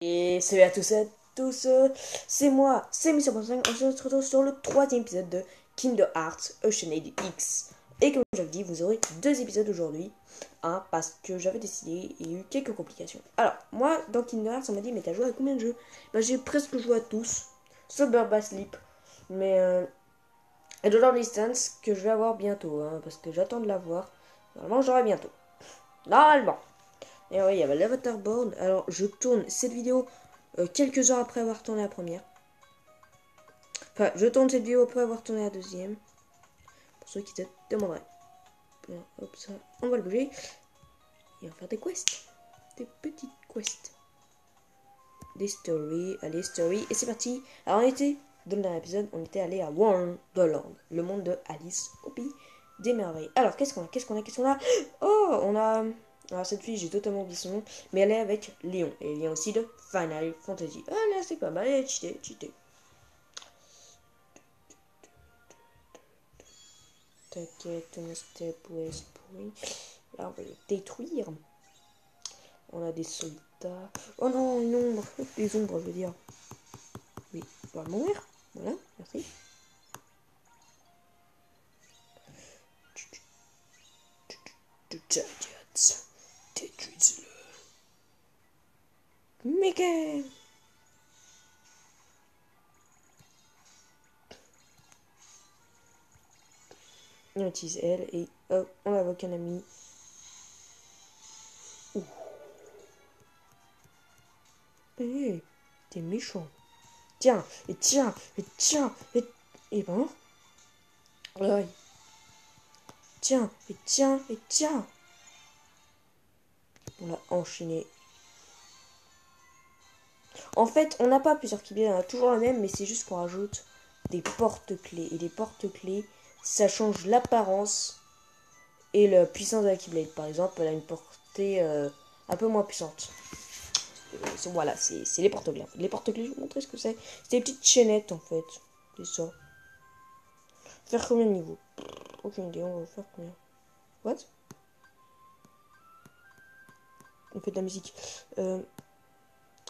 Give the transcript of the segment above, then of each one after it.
Et salut à tous, c'est moi, c'est Mister.5. On se retrouve sur le troisième épisode de Kingdom Hearts Oceanade X. Et comme je vous dis, vous aurez deux épisodes aujourd'hui. Parce que j'avais décidé, il y a eu quelques complications. Alors, moi, dans Kingdom Hearts, on m'a dit, mais t'as joué à combien de jeux? Bah, j'ai presque joué à tous, sauf Bird Sleep. Mais, et Dollar Distance, que je vais avoir bientôt, parce que j'attends de l'avoir. Normalement, j'aurai bientôt. Normalement. Et oui, il y avait l'Avatar Board. Alors, je tourne cette vidéo quelques heures après avoir tourné la première. Enfin, je tourne cette vidéo après avoir tourné la deuxième. Pour ceux qui se demanderaient. Bien, hop, ça, on va le bouger. Et on va faire des quests. Des petites quests. Des stories. Allez, story. Et c'est parti. Alors, on était, dans le dernier épisode, on était allé à Wonderland. Le monde de Alice au pays des merveilles. Alors, qu'est-ce qu'on a Oh, on a... Alors, cette fille, j'ai totalement oublié son nom. Mais elle est avec Léon. Et il y a aussi de Final Fantasy. Ah, là, c'est pas mal. Elle est cheatée. T'inquiète, un step west point. Là, on va le détruire. On a des soldats. Oh non, une ombre. Des ombres, je veux dire. Oui, on va mourir. Voilà, merci. T'inquiète, détruis-le. Mickey. On utilise elle et hop, on invoque un ami. Ouh. Hé, t'es méchant. Tiens, et tiens, et tiens, et ben. Ouais. Tiens, et tiens, et tiens. On l'a enchaîné. En fait, on n'a pas plusieurs Keyblades, on a toujours la même, mais c'est juste qu'on rajoute des porte-clés. Et les porte-clés, ça change l'apparence et la puissance de la Keyblade. Par exemple, elle a une portée un peu moins puissante. Voilà, c'est les porte-clés. Les porte-clés, je vais vous montrer ce que c'est. C'est des petites chaînettes, en fait. C'est ça. Faire combien de niveaux? Aucune idée, on va faire combien? What? On fait de la musique.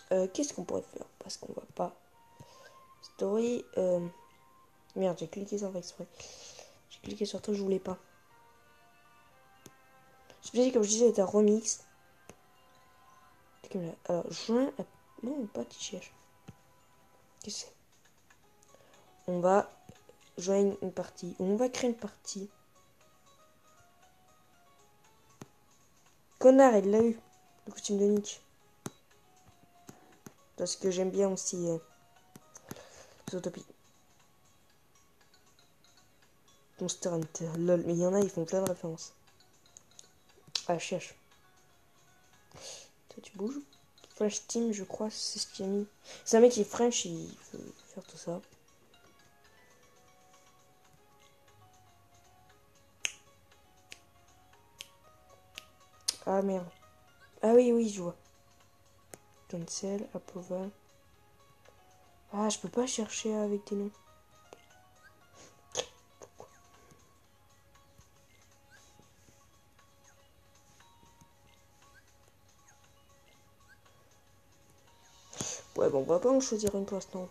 Qu'est-ce qu'on pourrait faire? Parce qu'on va pas... Story... Merde, j'ai cliqué sans faire exprès. J'ai cliqué sur tout, je voulais pas. Celui-ci, comme je disais, est un remix. Alors, joint à... Non, pas t-shirt. Qu'est-ce que c'est? On va joindre une partie. On va créer une partie. Connard, il l'a eu. Le costume de Nick. Parce que j'aime bien aussi Zootopie. Monster Hunter. Lol. Mais il y en a, ils font plein de références. Ah, cherche. Toi, tu bouges. Flash Team, je crois, c'est ce qu'il a mis. C'est un mec qui est French, il veut faire tout ça. Ah merde. Ah oui, oui, je vois. Cancel, approval. Ah, je peux pas chercher avec des noms. Ouais, bon, on va pas en choisir une pour l'instant.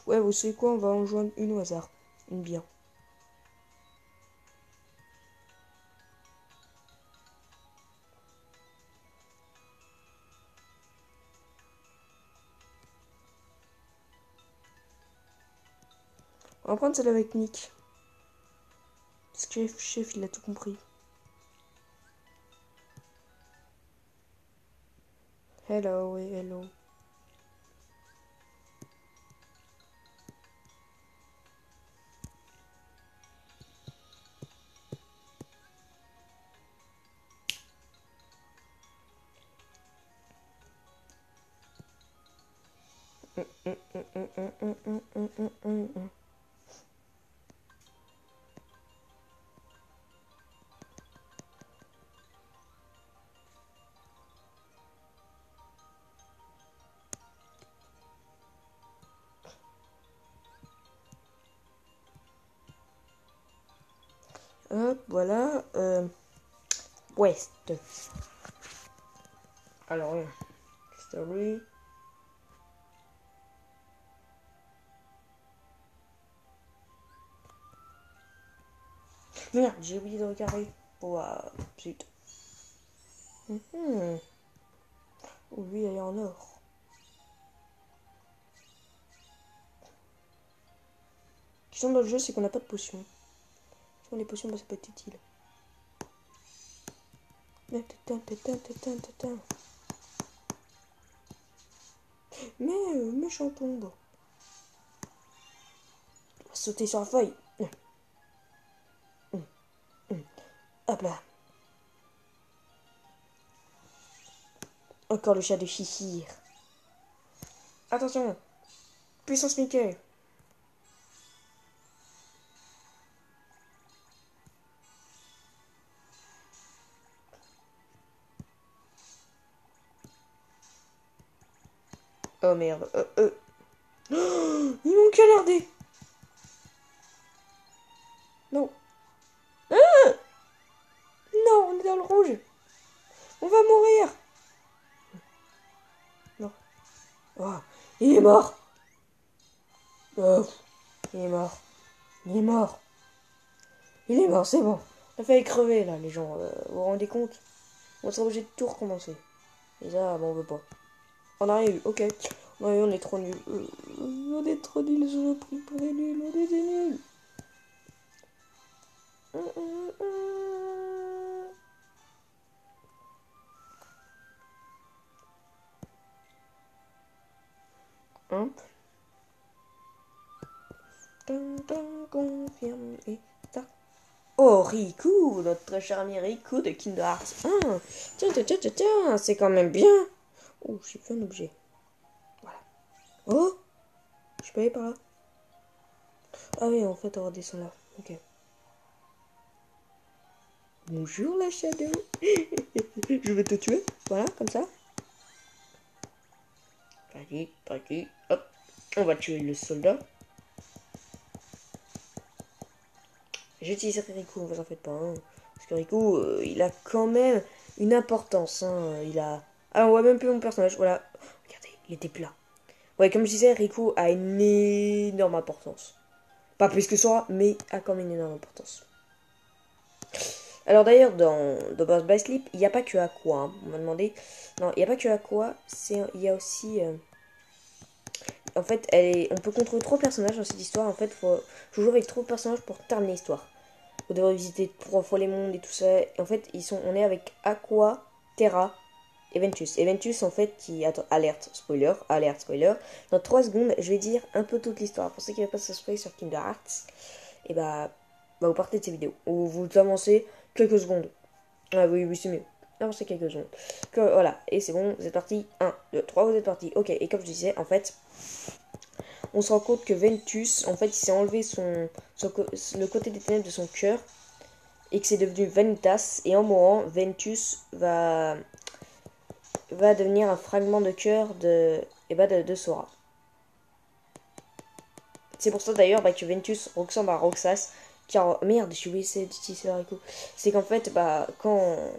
Ouais, vous savez quoi, on va en joindre une au hasard. Une bien. On va prendre celle avec Nick. Parce que chef, il a tout compris. Hello, oui, hello. Hop, voilà. West. Alors, Story. Merde, j'ai oublié de regarder. Oh, zut. Oh, lui, il est en or. Ce qui sont dans le jeu, c'est qu'on n'a pas de potions. Si on a des potions, bah, ça peut être utile. Mais, méchant tombe. On va sauter sur la feuille. Hop là. Encore le chat de Chihir. Attention. Puissance Mickey. Oh merde. Oh, il manque un RD. Non. Ah, non, on est dans le rouge. On va mourir. Non. Oh, il est mort. Oh, il est mort. Il est mort. Il est mort, c'est bon. On a failli crever là, les gens. Vous vous rendez compte? On sera obligé de tout recommencer. Et ça, bon, on veut pas. On a rien eu, ok. On est trop nuls. On est trop nuls, je le prie pour des nuls. On est des nuls. Hein? Confirme et tac. Oh, Riku, notre très cher ami Riku de Kingdom Hearts 1. Tiens, c'est quand même bien. Oh, j'ai fait un objet. Voilà. Oh, je peux aller par là. Ah oui, en fait, on redescend là. Ok. Bonjour la Shadow. Je vais te tuer. Voilà, comme ça. Vas-y. Hop. On va tuer le soldat. J'utiliserai Riku, vous en faites pas. Hein. Parce que Riku, il a quand même une importance. Hein. Il a... Ah, on voit même plus mon personnage. Voilà. Regardez, il était plus là. Ouais, comme je disais, Riku a une énorme importance. Pas plus que Sora, mais a quand même une énorme importance. Alors d'ailleurs, dans Birth by Sleep, il n'y a pas que Aqua. Hein. On m'a demandé. Non, il n'y a pas que Aqua. Il y a aussi... En fait, on peut contrôler 3 personnages dans cette histoire. En fait, faut jouer avec 3 personnages pour terminer l'histoire. Vous devrez visiter 3 fois les mondes et tout ça. Et en fait, on est avec Aqua, Terra et Ventus. Et Ventus, en fait, Attends, alerte, spoiler. Dans 3 secondes, je vais dire un peu toute l'histoire. Pour ceux qui n'avaient pas de spoiler sur Kingdom Hearts, et vous partez de ces vidéos. Ou vous avancez quelques secondes. Ah oui, c'est mieux. Avancez quelques secondes. Voilà, et c'est bon, vous êtes parti. 1, 2, 3, vous êtes parti. Ok, et comme je disais, en fait... On se rend compte que Ventus, en fait, il s'est enlevé le côté des ténèbres de son cœur et que c'est devenu Vanitas. Et en mourant, Ventus va devenir un fragment de cœur de Sora. C'est pour ça d'ailleurs que Ventus ressemble à Roxas. Car, merde, j'ai oublié d'utiliser l'haricot. C'est qu'en fait, quand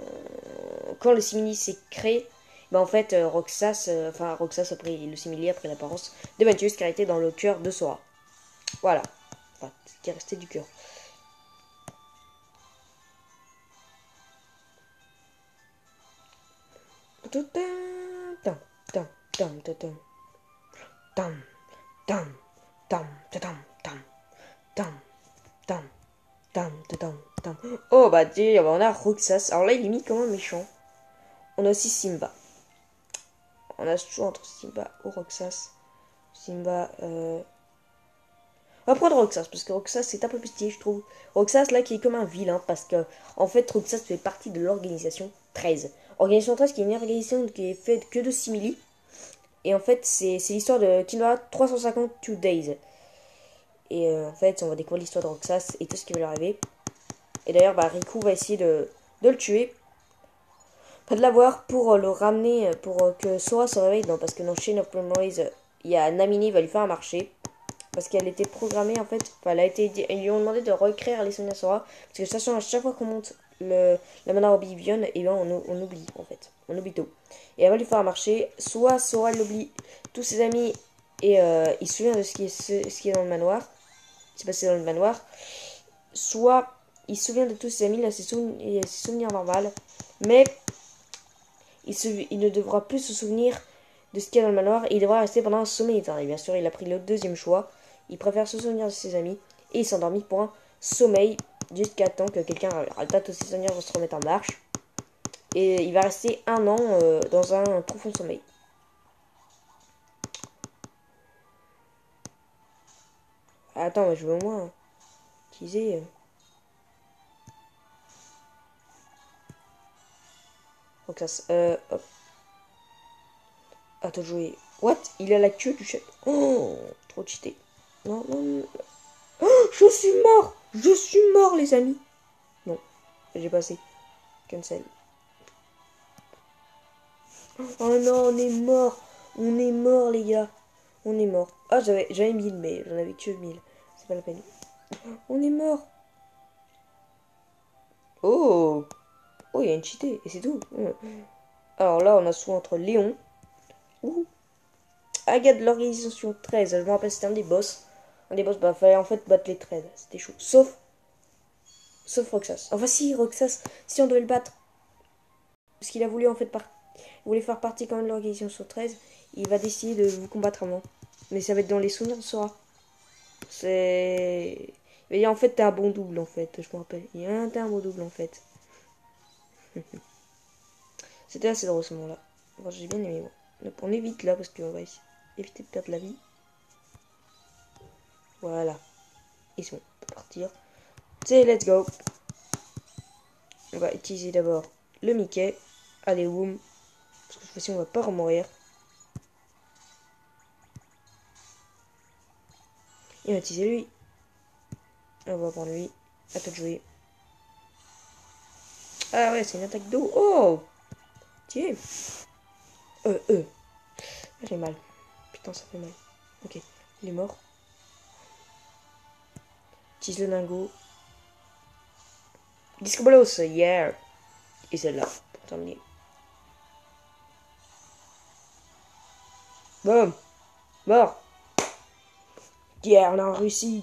le simili s'est créé, en fait, Roxas après le simili, après l'apparence de Ventus, qui a été dans le cœur de Sora. Voilà. Enfin, qui est resté du cœur. Oh bah déjà, on a Roxas. Alors là, il est mis comme un méchant. On a aussi Simba. On a toujours entre Simba ou Roxas. Simba, On va prendre Roxas, parce que Roxas, c'est un peu plus stylé, je trouve. Roxas, là, qui est comme un vilain, parce que, en fait, Roxas fait partie de l'organisation 13. Organisation 13, qui est une organisation qui est faite que de simili. Et en fait, c'est l'histoire de Kingdom Hearts 352 Days. Et en fait, on va découvrir l'histoire de Roxas et tout ce qui va lui arriver. Et d'ailleurs, Riku va essayer de le tuer. Pas de l'avoir pour le ramener, pour que Sora se réveille. Non, parce que dans Chain of Memories, il y a Namini va lui faire un marché. Parce qu'elle était programmée en fait. Enfin, ils lui ont demandé de recréer les souvenirs Sora. Parce que de toute façon, à chaque fois qu'on monte la mana Oblivion, et ben on oublie en fait. On oublie tout. Et elle va lui faire marcher. Soit Sora l'oublie tous ses amis et il se souvient de ce qui est dans le manoir. C'est passé dans le manoir. Soit il se souvient de tous ses amis, là c'est ses souvenirs normaux. Mais il ne devra plus se souvenir de ce qu'il y a dans le manoir et il devra rester pendant un sommeil éternel. Bien sûr, il a pris le deuxième choix. Il préfère se souvenir de ses amis et il s'endormit pour un sommeil jusqu'à temps que quelqu'un arrête tous ses souvenirs vont se remettre en marche. Et il va rester 1 an dans un profond sommeil. Attends, je veux au moins utiliser... Donc ça, hop. Attends, jouer. What? Il a la queue du chat. Oh, trop cheaté. Non, non, non. Oh, je suis mort. Je suis mort, les amis. Non, j'ai passé. Cancel. Oh non, on est mort. On est mort, les gars. On est mort. Ah, j'avais 1000, mais j'en avais que 1000. C'est pas la peine. On est mort. Oh. Oh, il y a une cheatée. Et c'est tout. Alors là, on a soit entre Léon ou Agathe de l'organisation 13. Je me rappelle, c'était un des boss. Un des boss, bah, fallait en fait battre les 13. C'était chaud. Sauf Roxas. Enfin, si, Roxas, si on devait le battre. Parce qu'il a voulu en fait il voulait faire partie quand même de l'organisation 13. Il va décider de vous combattre avant. Mais ça va être dans les souvenirs de Sora. C'est. Mais en fait, t'es un bon double en fait, je me rappelle. T'es un bon double en fait. C'était assez drôle ce moment-là. Bon, j'ai bien aimé moi. Donc on est vite là parce qu'on va éviter de perdre la vie. Voilà. Et c'est bon, on peut partir. C'est let's go. On va utiliser d'abord le Mickey. Allez, boum. Parce que cette fois-ci, on va pas remourir. Et on va utiliser lui. On va prendre lui. À toi de jouer. Ah ouais, c'est une attaque d'eau. Oh! Tiens. J'ai mal. Putain, ça fait mal. Ok, il est mort. Utilise le lingot. Disco Bolos, yeah! Et celle-là, pour terminer. Boum! Mort! Yeah, on a réussi!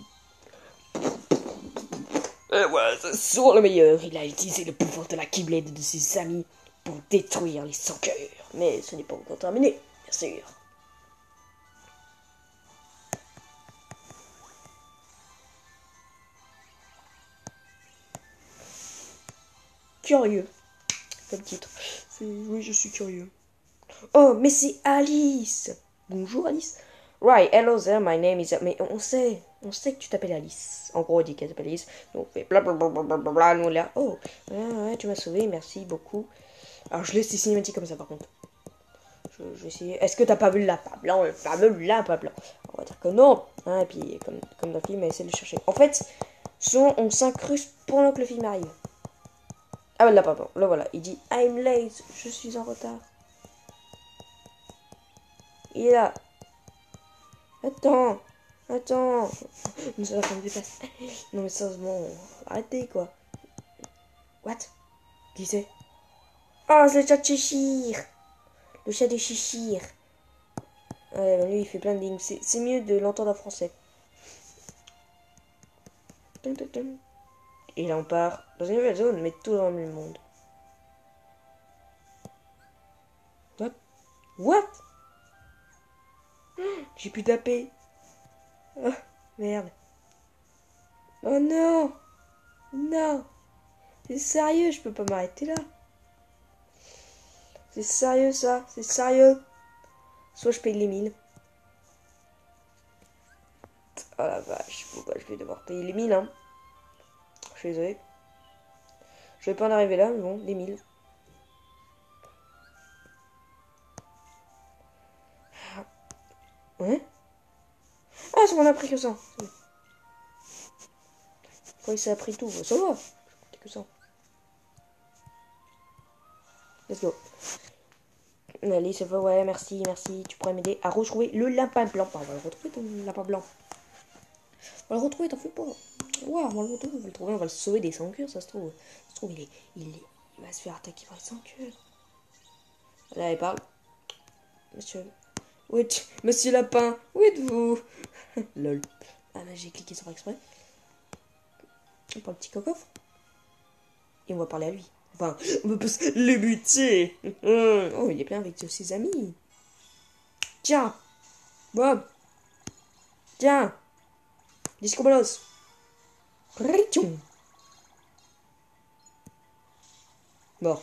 Et ouais, c'est sur le meilleur. Il a utilisé le pouvoir de la Keyblade de ses amis pour détruire les sans cœurs. Mais ce n'est pas encore terminé, bien sûr. Curieux, comme titre. Oui, je suis curieux. Oh, mais c'est Alice! Bonjour Alice. Right, hello there, my name is... Mais on sait que tu t'appelles Alice. En gros, on dit qu'elle s'appelle Alice. Donc on fait blablabla, nous là. Oh, ouais, tu m'as sauvé, merci beaucoup. Alors je laisse les cinématiques comme ça par contre. Je vais essayer. Est-ce que t'as pas vu le lapin blanc, le fameux lapin blanc? On va dire que non. Hein, et puis, comme dans le film, elle essaie de le chercher. En fait, souvent, on s'incruste pendant que le film arrive. Ah, le lapin blanc, là voilà. Il dit I'm late, je suis en retard. Il est là. Attends. Nous allons faire une dépasse. Non, mais sérieusement, arrêtez quoi. What? Qui c'est? Oh, c'est le chat de Cheshire. Le chat de Cheshire. Ouais, bah lui il fait plein de lignes. C'est mieux de l'entendre en français. Et là on part dans une nouvelle zone, mais tout dans le même monde. What? J'ai pu taper. Oh, merde. Oh non. Non. C'est sérieux, je peux pas m'arrêter là. C'est sérieux ça, c'est sérieux. Soit je paye les 1000. Oh la vache, pourquoi je vais devoir payer les 1000 hein. Je suis désolé. Je vais pas en arriver là, mais bon, les 1000. Ouais. Ah, ça m'en a pris que ça. Pourquoi ça a pris tout? Ça va. C'est que ça. Let's go. Allez, ça va, ouais, merci. Tu pourrais m'aider à retrouver le lapin blanc. On va le retrouver ton lapin blanc. On va le retrouver, t'en fais pas. Ouais, normalement, on va le trouver, on va le sauver des sans cœurs, ça se trouve. Ça se trouve, il va se faire attaquer par les sans cœurs. Là, il parle. Monsieur. Où êtes Monsieur Lapin, où êtes-vous? Lol. Ah, mais j'ai cliqué sur exprès. On prend le petit cocoffre. Et on va parler à lui. Enfin, on va pas le buter. Oh, il est plein avec ses amis. Tiens, Bob. Tiens, Disco Bolos. Richon. Bon.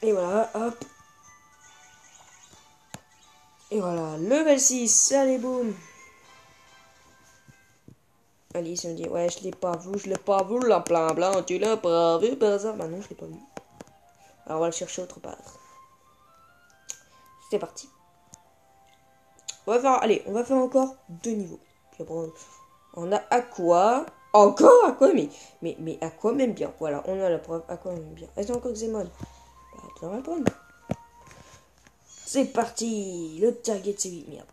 Et voilà, hop. Et voilà, level 6. Allez, boum. Alice me dit, ouais, je l'ai pas vu, la plan blanc, tu l'as pas vu, par hasard. Bah non, je l'ai pas vu. Alors on va le chercher autre part. C'est parti. Allez, on va faire encore 2 niveaux. Puis après, on a Aqua. Encore Aqua, mais Aqua même bien. Voilà, on a la preuve, Aqua même bien. Est-ce encore Xemon? Bah, tu vas répondre. C'est parti. Le target, c'est 8. Merde,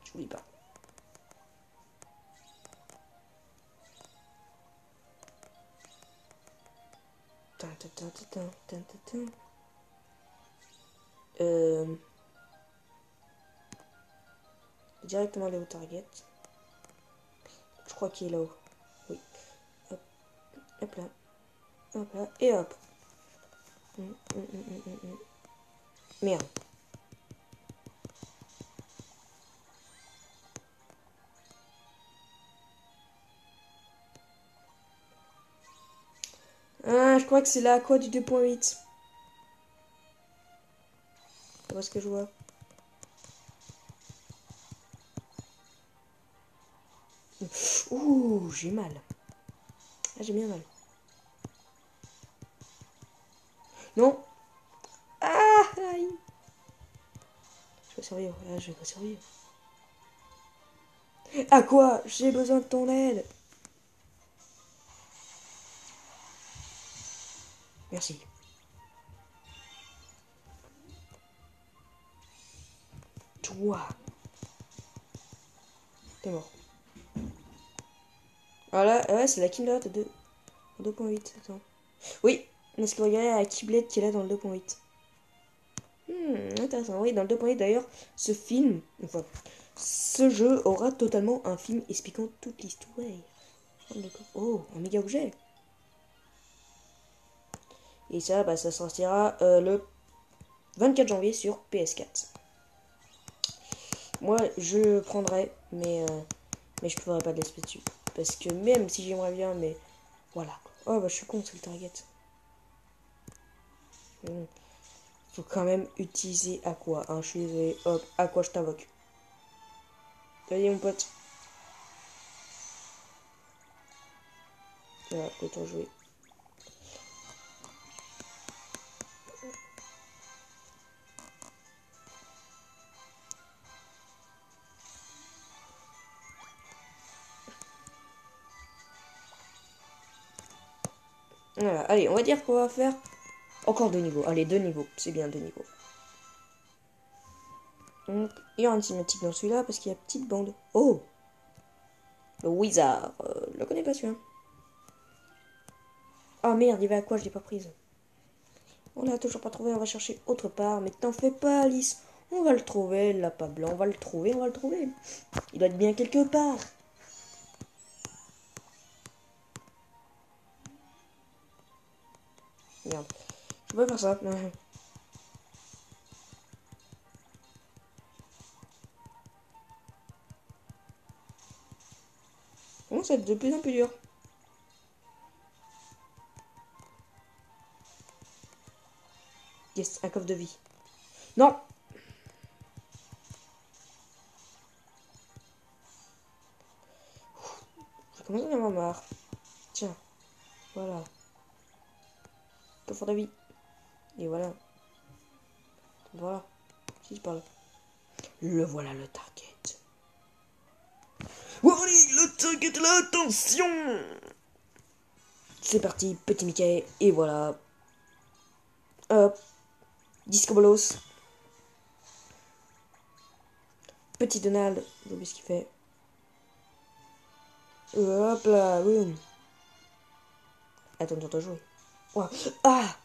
j'oublie pas. Directement aller au target. Je crois qu'il est là-haut. Oui. Hop, hop là. Hop là. Et hop. Merde. Ah, je crois que c'est la quoi du 2.8. C'est pas ce que je vois. Ouh, j'ai mal. Ah, j'ai bien mal. Non. Ah, aïe. Je vais survivre. Ah, je vais pas survivre. À quoi? J'ai besoin de ton aide. Merci. Toi. T'es mort. Voilà, ouais, c'est la Kimblette de 2.8. Attends. Oui, parce que regardez la Kimblette qui est là dans le 2.8. Intéressant. Oui, dans le 2.8 d'ailleurs, ce film, enfin, ce jeu aura totalement un film expliquant toute l'histoire. Oh, un méga objet. Et ça, bah, ça sortira le 24 janvier sur PS4. Moi, je prendrais, mais je ne ferai pas de l'espèce dessus. Parce que même si j'aimerais bien, mais voilà. Oh, bah, je suis con, c'est le target. Faut quand même utiliser Aqua. Hein, je suis désolé. Hop, Aqua, je t'invoque. Vas-y, mon pote. Voilà, autant jouer. Voilà, allez, on va dire qu'on va faire encore 2 niveaux. Allez, 2 niveaux, c'est bien 2 niveaux. Donc, il y aura une cinématique dans celui-là parce qu'il y a petite bande. Oh, le Wizard. Je le connais pas celui-là. Ah merde, il va à quoi? Je l'ai pas prise. On l'a toujours pas trouvé, on va chercher autre part. Mais t'en fais pas, Alice. On va le trouver, le lapin blanc. On va le trouver, on va le trouver. Il doit être bien quelque part. Merde. Je peux pas faire ça. Comment ça va être de plus en plus dur? Yes, un coffre de vie. Non! Je commence à en avoir marre. Tiens, voilà. Coffre de vie. Et voilà. Voilà. Si je parle. Le voilà le target. Wally, le target là, attention! C'est parti, petit Mickey. Et voilà. Disco Bolos. Petit Donald, j'ai oublié ce qu'il fait. Hop là, boum. Attends, on doit jouer. Oh. Ah.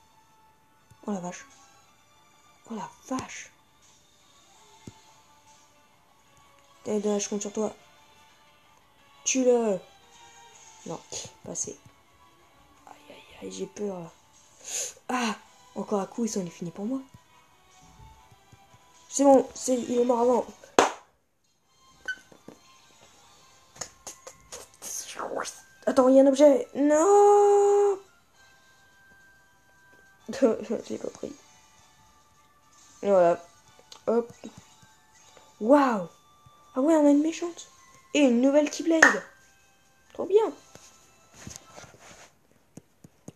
Oh la vache. Oh la vache. Allez, Donald, je compte sur toi. Tue-le. Non, pas assez. Aïe, aïe, aïe, j'ai peur là. Ah. Encore un coup et ça en est fini pour moi. C'est bon, il est mort avant. Attends, il y a un objet. Non. J'ai pas pris. Et voilà. Hop. Waouh. Ah ouais, on a une méchante. Et une nouvelle Keyblade. Trop bien.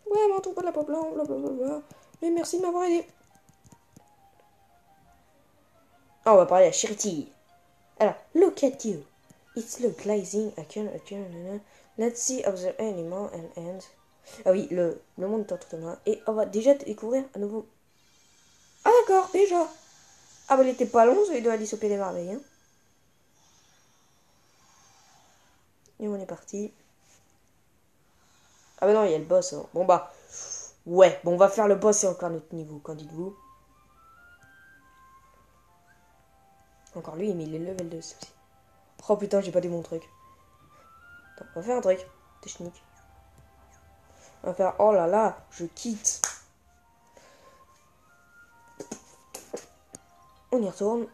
Ouais, m'en trouve pas de la peau blanc, blablabla. Mais merci de m'avoir aidé. Ah, on va parler à Charity. Alors, look at you. It's look glazing. Let's see observe animal and end. Ah oui, le monde est entre tes mains. Et on va déjà découvrir à nouveau. Ah d'accord, déjà. Ah bah il était pas long, celui de Alice au Pays des Merveilles. Hein. Et on est parti. Ah bah non, il y a le boss. Hein. Bon bah, ouais, bon on va faire le boss et encore notre niveau, qu'en dites-vous? Encore lui, mais il est level 2 aussi. Oh putain, j'ai pas dit mon truc. Attends, on va faire un truc. Technique. On va faire, oh là là, je quitte. On y retourne.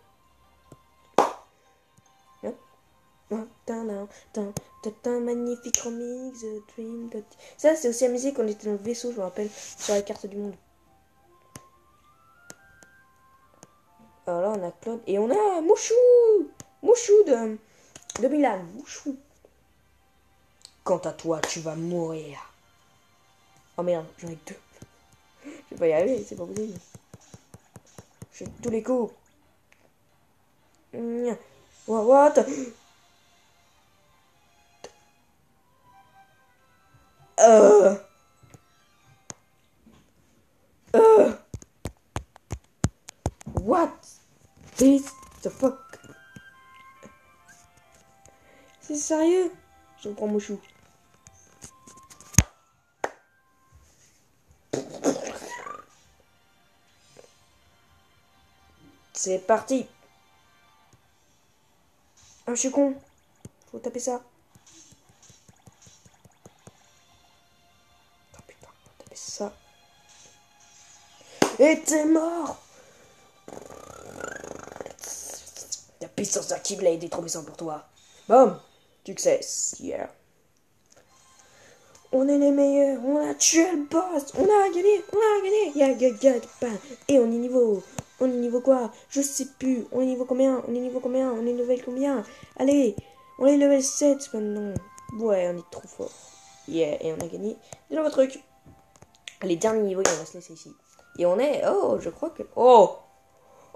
Magnifique remix, Dream. Ça, c'est aussi amusé quand on était dans le vaisseau, je me rappelle, sur la carte du monde. Alors là, on a Claude et on a Mouchou. Mouchou de Milan. Mouchou. Quant à toi, tu vas mourir. Oh merde, j'en ai que 2. Je vais pas y arriver, c'est pas possible. Je fais tous les coups. What? What is the fuck? C'est sérieux? Je prends mon chou. C'est parti. Ah, je suis con. Faut taper ça. Oh putain, faut taper ça. Et t'es mort. La puissance de la Keyblade est trop puissante pour toi. Boom. Success. Yeah. On est les meilleurs. On a tué le boss. On a gagné. Et on est niveau. On est niveau quoi? Je sais plus. On est niveau combien? On est niveau combien? On est level combien? Allez. On est level 7 maintenant. Ouais, on est trop fort. Yeah. Et on a gagné. Déjà votre truc. Les derniers niveaux, on va se laisser ici. Et on est... Oh, je crois que... Oh.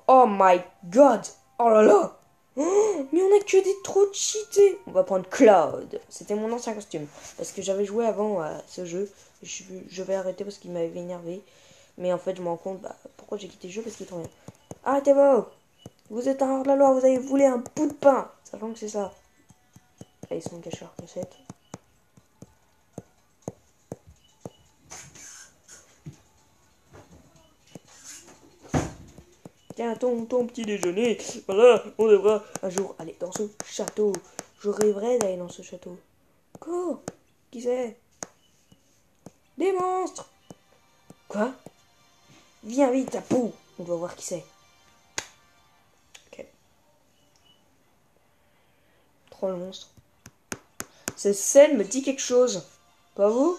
Oh my god. Oh là là. Oh, mais on a que des trop cheatés. On va prendre Cloud. C'était mon ancien costume. Parce que j'avais joué avant à ce jeu. Je vais arrêter parce qu'il m'avait énervé. Mais en fait, je me rends compte pourquoi j'ai quitté le jeu. Parce qu'il est trop bien. Arrêtez-vous. Vous êtes un hors-la-loi. Vous avez voulu un bout de pain. Sachant que c'est ça. Là, ils sont cachés leur recette. Tiens, ton petit déjeuner. Voilà, on devra un jour aller dans ce château. Je rêverais d'aller dans ce château. Quoi? Qui c'est? Des monstres! Quoi? Viens vite, ta peau! On doit voir qui c'est. Ok. Trop le monstre. Cette scène me dit quelque chose. Pas vous?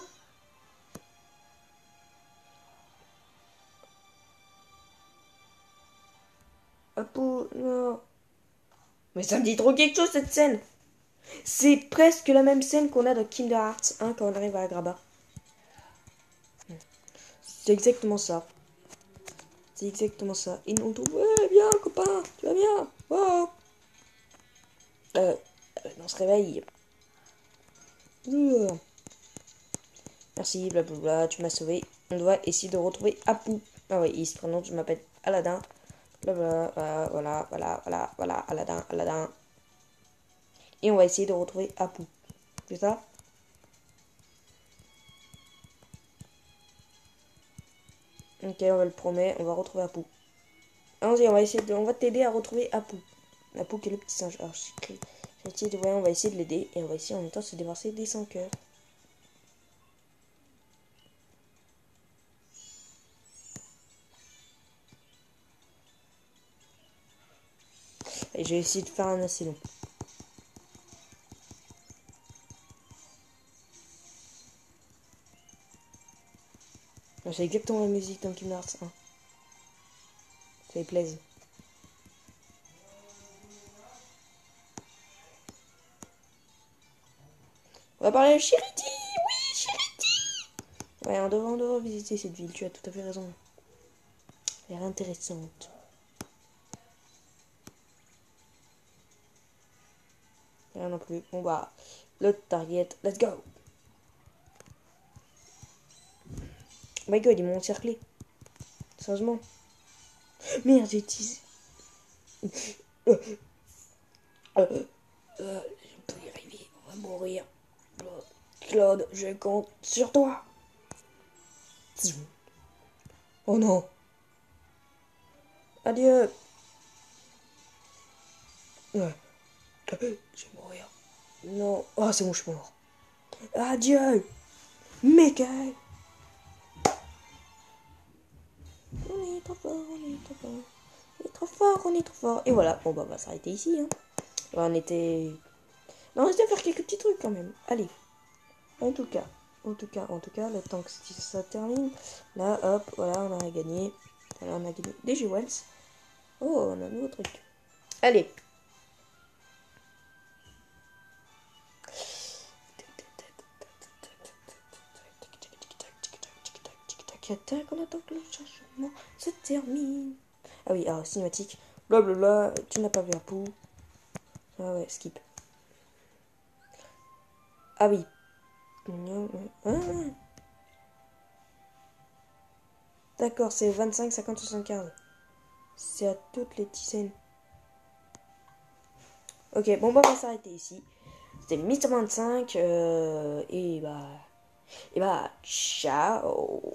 Apu, non. Mais ça me dit trop quelque chose cette scène. C'est presque la même scène qu'on a dans Kingdom Hearts 1 quand on arrive à Agrabah. C'est exactement ça. C'est exactement ça. Et on trouve, ouais, bien copain, tu vas bien? Wow. On se réveille. Merci, blablabla, tu m'as sauvé. On doit essayer de retrouver Apu. Ah oui, il se prénomme, je m'appelle Aladdin. Blablabla, voilà, Aladdin. Et on va essayer de retrouver Apu. C'est ça? Ok, on va le promettre, on va retrouver Apu. Allons-y, on va t'aider à retrouver Apu. Apu qui est le petit singe. Alors, on va essayer de l'aider et on va essayer en même temps de se débarrasser des 5 cœurs. Et je vais essayer de faire un assez long. C'est exactement la musique dans Kingdom Hearts 1. Ça lui plaise. On va parler à Chiriti. Oui, Chiriti. Ouais, on devrait visiter cette ville. Tu as tout à fait raison. Elle a l'air intéressante. Rien non plus. Bon bah, le target. Let's go. Oh my god, ils m'ont encerclé. Sérieusement. Merde, j'ai teasé. Je peux y arriver. On va mourir. Claude, je compte sur toi. Oh non. Adieu. Je vais mourir. Non. Oh, c'est bon, je suis mort. Adieu. Mickey. On est trop fort, on est trop fort. On est trop fort, on est trop fort. Et voilà. Bon, bah, on va s'arrêter ici. Hein. Là, on était... Non, on restait à faire quelques petits trucs quand même. Allez. En tout cas, le temps que ça termine. Là, hop, voilà, on a gagné. Voilà, on a gagné des Jewels. Oh, on a un nouveau truc. Allez. On attend que le changement se termine. Ah oui, alors cinématique. Blablabla, tu n'as pas vu Apu. Ah ouais, skip. Ah oui. Ah. D'accord, c'est 25, 50, 75. C'est à toutes les dizaines. Ok, bon, bah, on va s'arrêter ici. C'était Mister 25. Et bah, ciao.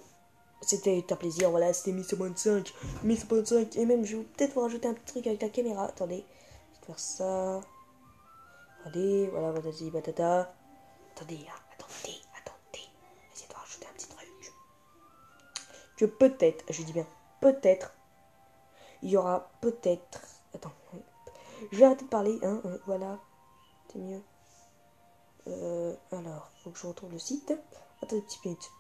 C'était un plaisir, voilà, c'était Mister 25. Mister 25. Et même, je vais peut-être vous rajouter un petit truc avec la caméra. Attendez, je vais faire ça. Attendez, voilà, patati patata. Attendez, hein, attendez. Essayez de rajouter un petit truc. Que peut-être, je dis bien peut-être, il y aura peut-être... Attends, je vais arrêter de parler, hein, voilà, c'est mieux. Alors, faut que je retrouve le site. Attendez une petite minute.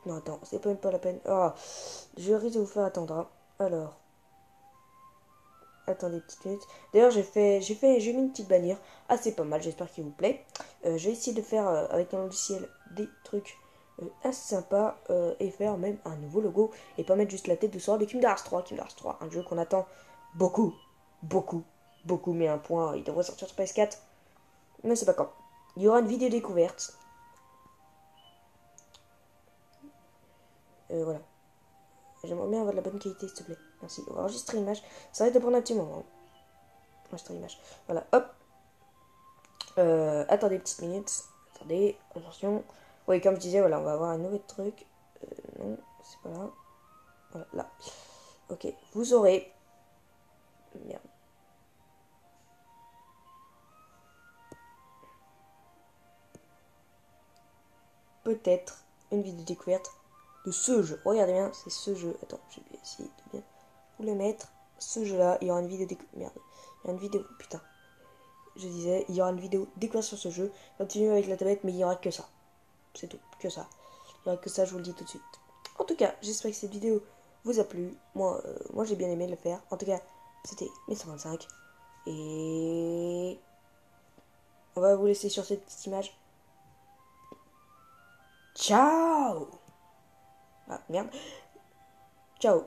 Non, attends, c'est même pas la peine. Oh, je risque de vous faire attendre. Hein. Alors, attendez une petite minute. D'ailleurs, j'ai mis une petite bannière. Ah, c'est pas mal, j'espère qu'il vous plaît. Je vais essayer de faire avec un logiciel des trucs assez sympas et faire même un nouveau logo et pas mettre juste la tête de Sora de Kingdom Hearts 3. Kingdom Hearts 3, un jeu qu'on attend beaucoup, mais un point, il devrait sortir sur PS4. Mais c'est pas quand. Il y aura une vidéo découverte. Voilà. J'aimerais bien avoir de la bonne qualité, s'il te plaît. Merci. On va enregistrer l'image. Ça va de prendre un petit moment. Enregistrer l'image. Voilà, hop. Attendez une petite minute. Attendez, attention. Oui, comme je disais, voilà, on va avoir un nouveau truc. Non, c'est pas là. Voilà, là. Ok, vous aurez... Merde. Peut-être une vidéo découverte de ce jeu. Regardez bien, c'est ce jeu. Attends, je vais essayer de bien vous le mettre. Ce jeu-là, il y aura une vidéo découverte. Merde. Il y a une vidéo... Putain. Je disais, il y aura une vidéo découverte sur ce jeu. Continuez avec la tablette, mais il n'y aura que ça. C'est tout, que ça. Il n'y aura que ça, je vous le dis tout de suite. En tout cas, j'espère que cette vidéo vous a plu. Moi j'ai bien aimé le faire. En tout cas, c'était 1125. Et on va vous laisser sur cette petite image. Ciao. Ah, merde. Ciao.